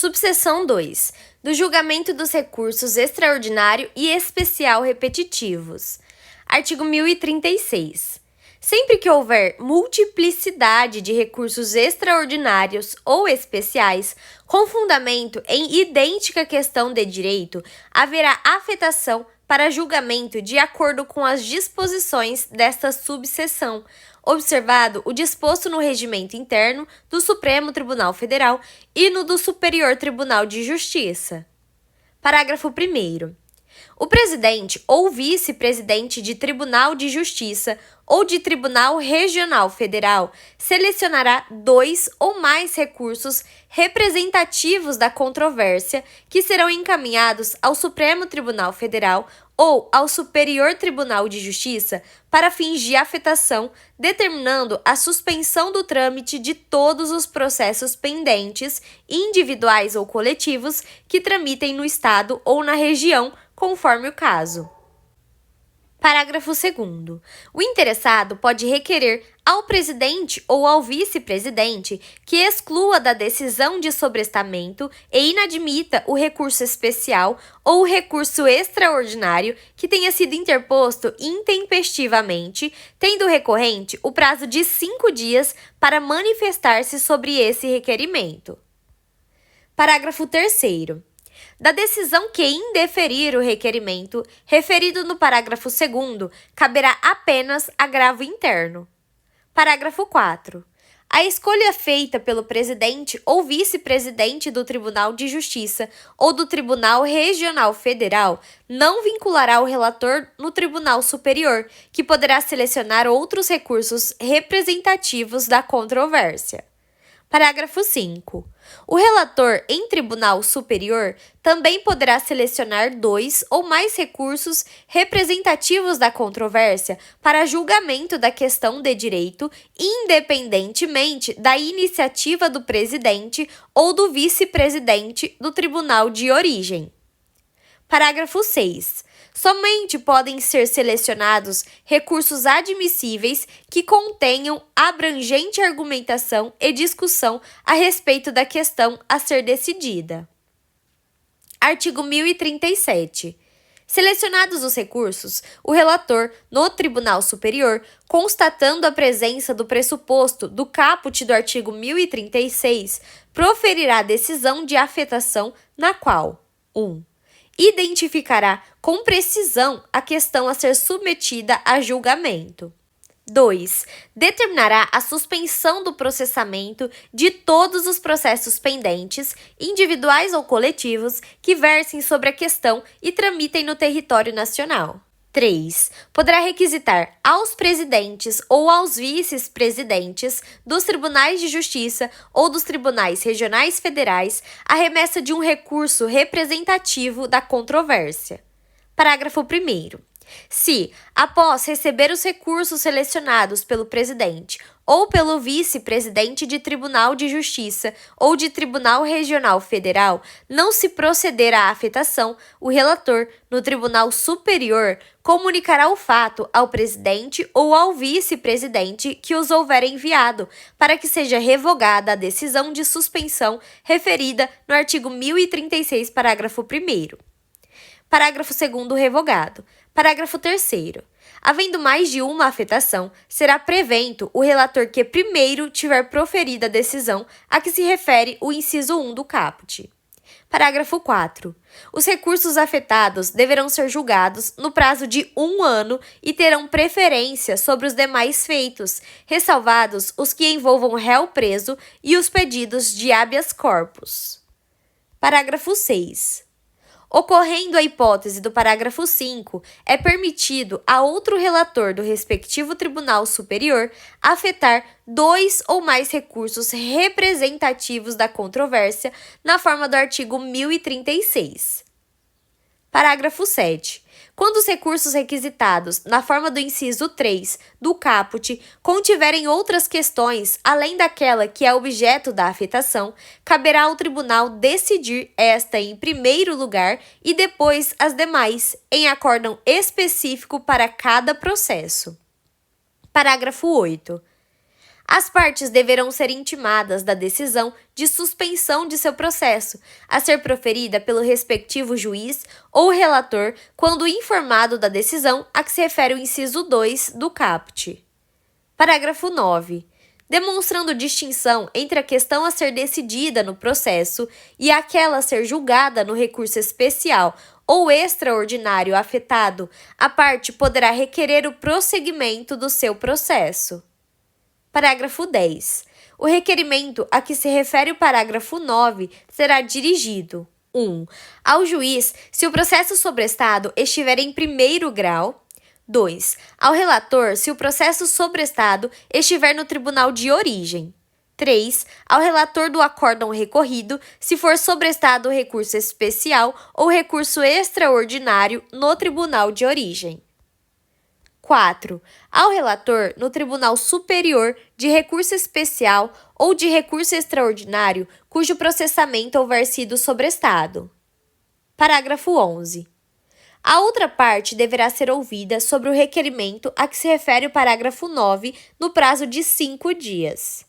Subseção 2. Do julgamento dos recursos extraordinário e especial repetitivos. Artigo 1036. Sempre que houver multiplicidade de recursos extraordinários ou especiais, com fundamento em idêntica questão de direito, haverá afetação para julgamento de acordo com as disposições desta subseção, observado o disposto no regimento interno do Supremo Tribunal Federal e no do Superior Tribunal de Justiça. Parágrafo 1º. O presidente ou vice-presidente de Tribunal de Justiça ou de Tribunal Regional Federal selecionará 2 ou mais recursos representativos da controvérsia que serão encaminhados ao Supremo Tribunal Federal ou ao Superior Tribunal de Justiça para fins de afetação, determinando a suspensão do trâmite de todos os processos pendentes, individuais ou coletivos, que tramitem no Estado ou na região, conforme o caso. Parágrafo 2º. O interessado pode requerer ao presidente ou ao vice-presidente que exclua da decisão de sobrestamento e inadmita o recurso especial ou o recurso extraordinário que tenha sido interposto intempestivamente, tendo o recorrente o prazo de 5 dias para manifestar-se sobre esse requerimento. Parágrafo 3º. Da decisão que indeferir o requerimento, referido no parágrafo 2º, caberá apenas agravo interno. Parágrafo 4. A escolha feita pelo presidente ou vice-presidente do Tribunal de Justiça ou do Tribunal Regional Federal não vinculará o relator no Tribunal Superior, que poderá selecionar outros recursos representativos da controvérsia. Parágrafo 5. O relator em Tribunal Superior também poderá selecionar 2 ou mais recursos representativos da controvérsia para julgamento da questão de direito, independentemente da iniciativa do presidente ou do vice-presidente do tribunal de origem. Parágrafo 6. Somente podem ser selecionados recursos admissíveis que contenham abrangente argumentação e discussão a respeito da questão a ser decidida. Artigo 1037. Selecionados os recursos, o relator, no Tribunal Superior, constatando a presença do pressuposto do caput do artigo 1036, proferirá decisão de afetação na qual 1. Identificará com precisão a questão a ser submetida a julgamento. 2. Determinará a suspensão do processamento de todos os processos pendentes, individuais ou coletivos, que versem sobre a questão e tramitem no território nacional. 3. Poderá requisitar aos presidentes ou aos vice-presidentes dos tribunais de justiça ou dos tribunais regionais federais a remessa de um recurso representativo da controvérsia. Parágrafo 1º. Se, após receber os recursos selecionados pelo presidente ou pelo vice-presidente de Tribunal de Justiça ou de Tribunal Regional Federal, não se proceder à afetação, o relator, no Tribunal Superior, comunicará o fato ao presidente ou ao vice-presidente que os houver enviado, para que seja revogada a decisão de suspensão referida no artigo 1036, parágrafo 1º. Parágrafo 2º revogado. Parágrafo 3º. Havendo mais de uma afetação, será prevento o relator que primeiro tiver proferida a decisão a que se refere o inciso 1 do caput. Parágrafo 4. Os recursos afetados deverão ser julgados no prazo de 1 ano e terão preferência sobre os demais feitos, ressalvados os que envolvam réu preso e os pedidos de habeas corpus. Parágrafo 6. Ocorrendo a hipótese do parágrafo 5, é permitido a outro relator do respectivo Tribunal Superior afetar 2 ou mais recursos representativos da controvérsia na forma do artigo 1036. Parágrafo 7. Quando os recursos requisitados, na forma do inciso 3 do caput, contiverem outras questões além daquela que é objeto da afetação, caberá ao tribunal decidir esta em primeiro lugar e depois as demais, em acórdão específico para cada processo. Parágrafo 8. As partes deverão ser intimadas da decisão de suspensão de seu processo, a ser proferida pelo respectivo juiz ou relator quando informado da decisão a que se refere o inciso 2 do caput. Parágrafo 9. Demonstrando distinção entre a questão a ser decidida no processo e aquela a ser julgada no recurso especial ou extraordinário afetado, a parte poderá requerer o prosseguimento do seu processo. Parágrafo 10. O requerimento a que se refere o parágrafo 9 será dirigido 1. Ao juiz, se o processo sobrestado estiver em primeiro grau. 2. Ao relator, se o processo sobrestado estiver no tribunal de origem. 3. Ao relator do acórdão recorrido, se for sobrestado recurso especial ou recurso extraordinário no tribunal de origem. 4. Ao relator no Tribunal Superior de Recurso Especial ou de Recurso Extraordinário cujo processamento houver sido sobrestado. Parágrafo 11. A outra parte deverá ser ouvida sobre o requerimento a que se refere o parágrafo 9 no prazo de 5 dias.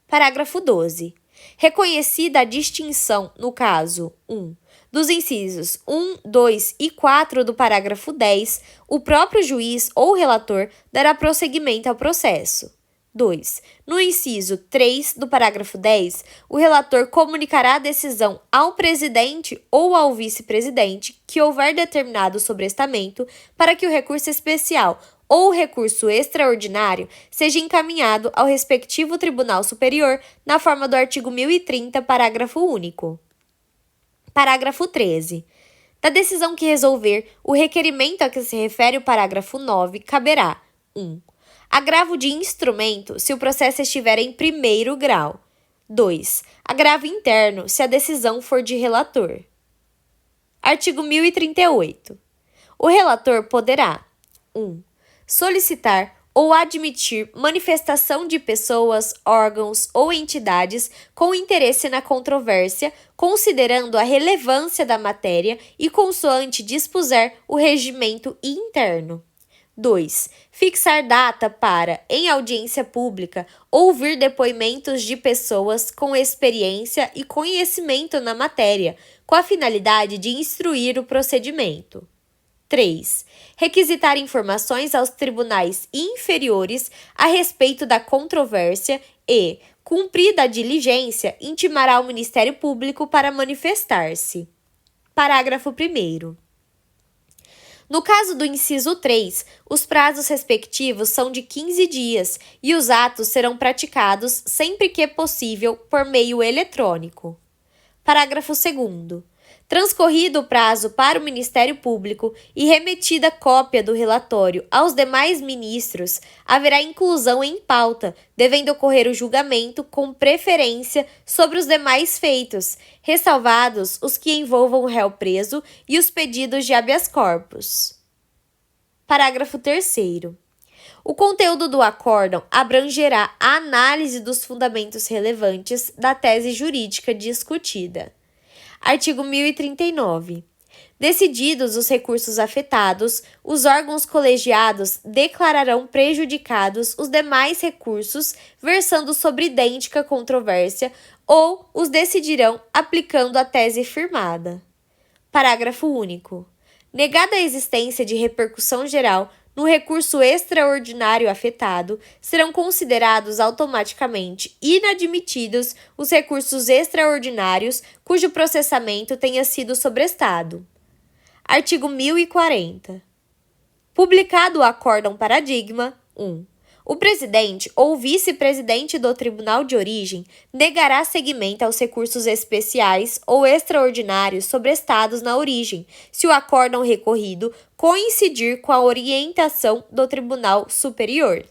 Parágrafo 12. Reconhecida a distinção no caso 1. Dos incisos 1, 2 e 4 do parágrafo 10, o próprio juiz ou relator dará prosseguimento ao processo. 2. No inciso 3 do parágrafo 10, o relator comunicará a decisão ao presidente ou ao vice-presidente que houver determinado sobrestamento para que o recurso especial ou recurso extraordinário seja encaminhado ao respectivo Tribunal Superior na forma do artigo 1030, parágrafo único. Parágrafo 13. Da decisão que resolver o requerimento a que se refere o parágrafo 9, caberá 1. Agravo de instrumento se o processo estiver em primeiro grau. 2. Agravo interno se a decisão for de relator. Artigo 1038. O relator poderá 1. Solicitar ou admitir manifestação de pessoas, órgãos ou entidades com interesse na controvérsia, considerando a relevância da matéria e consoante dispuser o regimento interno. 2. Fixar data para, em audiência pública, ouvir depoimentos de pessoas com experiência e conhecimento na matéria, com a finalidade de instruir o procedimento. 3. Requisitar informações aos tribunais inferiores a respeito da controvérsia e, cumprida a diligência, intimará ao Ministério Público para manifestar-se. Parágrafo 1º. No caso do inciso 3, os prazos respectivos são de 15 dias e os atos serão praticados sempre que possível por meio eletrônico. Parágrafo 2º. Transcorrido o prazo para o Ministério Público e remetida cópia do relatório aos demais ministros, haverá inclusão em pauta, devendo ocorrer o julgamento com preferência sobre os demais feitos, ressalvados os que envolvam o réu preso e os pedidos de habeas corpus. Parágrafo 3º. O conteúdo do acórdão abrangerá a análise dos fundamentos relevantes da tese jurídica discutida. Artigo 1039. Decididos os recursos afetados, os órgãos colegiados declararão prejudicados os demais recursos versando sobre idêntica controvérsia ou os decidirão aplicando a tese firmada. Parágrafo único. Negada a existência de repercussão geral no recurso extraordinário afetado, serão considerados automaticamente inadmitidos os recursos extraordinários cujo processamento tenha sido sobrestado. Artigo 1040. Publicado o acórdão paradigma, 1. O presidente ou vice-presidente do Tribunal de Origem negará seguimento aos recursos especiais ou extraordinários sobrestados na origem, se o acórdão recorrido coincidir com a orientação do Tribunal Superior.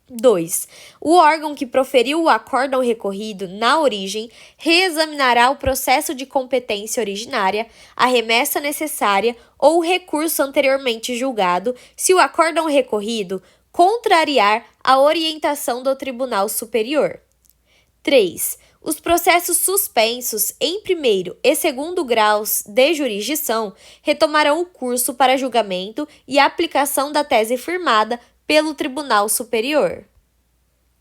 2. O órgão que proferiu o acórdão recorrido na origem reexaminará o processo de competência originária, a remessa necessária ou o recurso anteriormente julgado, se o acórdão recorrido contrariar a orientação do Tribunal Superior. 3. Os processos suspensos em primeiro e segundo graus de jurisdição retomarão o curso para julgamento e aplicação da tese firmada pelo Tribunal Superior.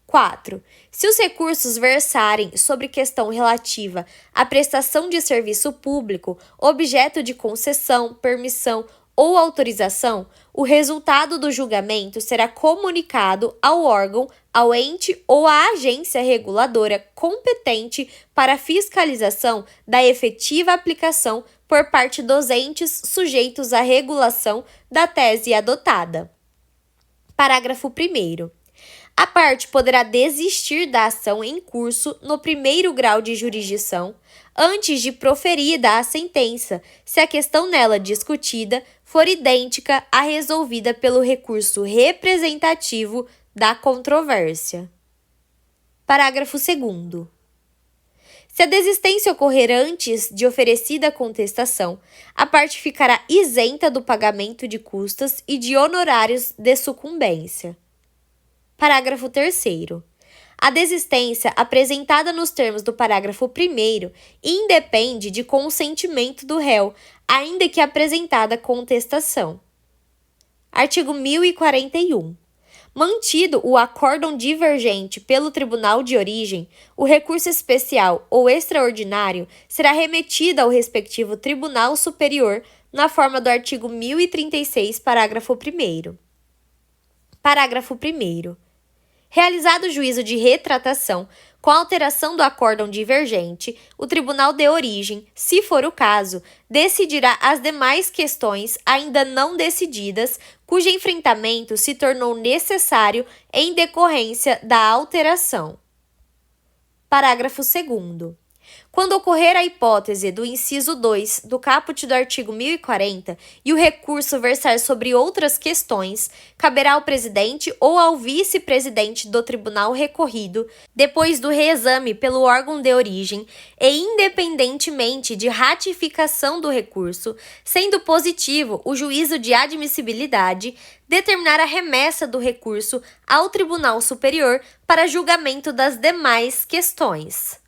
4. Se os recursos versarem sobre questão relativa à prestação de serviço público, objeto de concessão, permissão ou autorização, o resultado do julgamento será comunicado ao órgão, ao ente ou à agência reguladora competente para a fiscalização da efetiva aplicação por parte dos entes sujeitos à regulação da tese adotada. Parágrafo 1º. A parte poderá desistir da ação em curso no primeiro grau de jurisdição antes de proferida a sentença, se a questão nela discutida for idêntica à resolvida pelo recurso representativo da controvérsia. Parágrafo 2º. Se a desistência ocorrer antes de oferecida a contestação, a parte ficará isenta do pagamento de custas e de honorários de sucumbência. Parágrafo 3º. A desistência apresentada nos termos do parágrafo 1º independe de consentimento do réu, ainda que apresentada contestação. Artigo 1041. Mantido o acórdão divergente pelo tribunal de origem, o recurso especial ou extraordinário será remetido ao respectivo tribunal superior na forma do artigo 1036, parágrafo 1º. Parágrafo 1º. Realizado o juízo de retratação, com alteração do acórdão divergente, o tribunal de origem, se for o caso, decidirá as demais questões ainda não decididas, cujo enfrentamento se tornou necessário em decorrência da alteração. Parágrafo 2º. Quando ocorrer a hipótese do inciso 2 do caput do artigo 1040 e o recurso versar sobre outras questões, caberá ao presidente ou ao vice-presidente do tribunal recorrido, depois do reexame pelo órgão de origem e independentemente de ratificação do recurso, sendo positivo o juízo de admissibilidade, determinar a remessa do recurso ao Tribunal Superior para julgamento das demais questões.